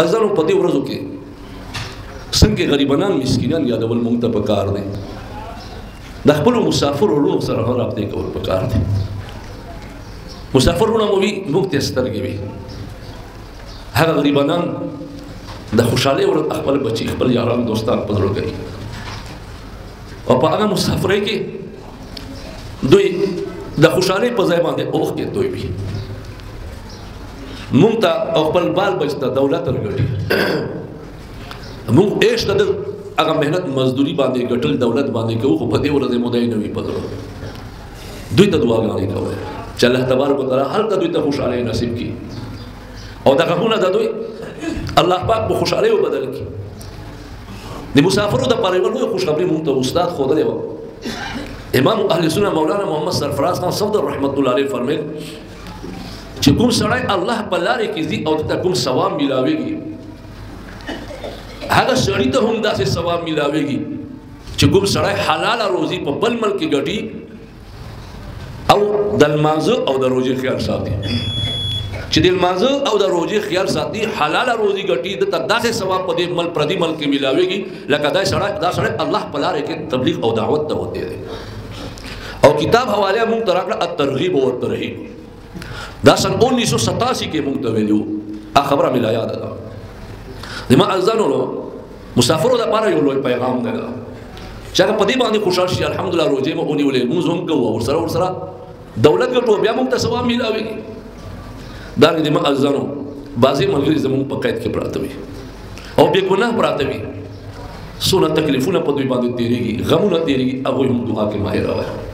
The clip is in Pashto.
ازانو په دې ورځو کې څنګه غریبانان مسکینان یادول مونږ ته پکار دي د خپل مسافر ورونو سره رابطه کول پکار دي مسافر ورونه مو وي موږ ته سترګې وي هغه غریبانان د خوشاله ور خپل بچي خپل یاران دوستان په زړه کوي او په هغه مسافرۍ کې دوی د خوشاله په ځای باندې اوخ کې دوی وي مونږ ته خپل بال بچته دولت ورګړي مونږ ایشته د هغه مهنت مزدوري باندې ګټل دولت باندې کوو خو په دې ورځې مو دای نه وي پدرو دوی ته دعاګانې کوي چې الله تبارک وتعالى هر دوی ته خوشاله نصیب کړي او دا غوونه د دوی الله پاک په خوشاله بدل کړي د مسافرو د پرېول نو خوشخبری مونږ ته استاد خو درې و امام اهل سنت مولانا محمد سرفراز خان صفدر رحمت الله علیه فرمایي چې کوم سړی الله په لارې کې ځي او ته کوم ثواب ملاويږي هغه سړی ته هم داسې ثواب ملاويږي چې کوم سړی حلال روزي په بل ملک کې ګټي او د المانزه او د روزي خیال ساتي چې د المانزه او د روزي خیال ساتي حلال روزي ګټي د داسې ثواب په دې ملک پردي ملک کې ملاويږي لکه دا سړی الله په لارې کې تبلیغ او دعوت ته وته دي او کتاب حواله مونږ ته راکړه الترغیب او الترهیب دا سن 1987 کې مونږ ته ویلو خبره ملا یاد ده د ما ازانو مسافرو د پاره یو لوی پیغام دی چې هغه په دې باندې خوشاله شي الحمدلله روزه مو ونیولې موږ هم کوو ورسره دولت ګټو بیا موږ ته ثواب ملاويږي دا د ما ازانو بعضی ملګری زموږ په قید کې پراته وي او بے ګناه پراته وي سونه تکلیفونه په دوی باندې تیریږي غمونه تیریږي هغه هم دعا کې ماهر راوي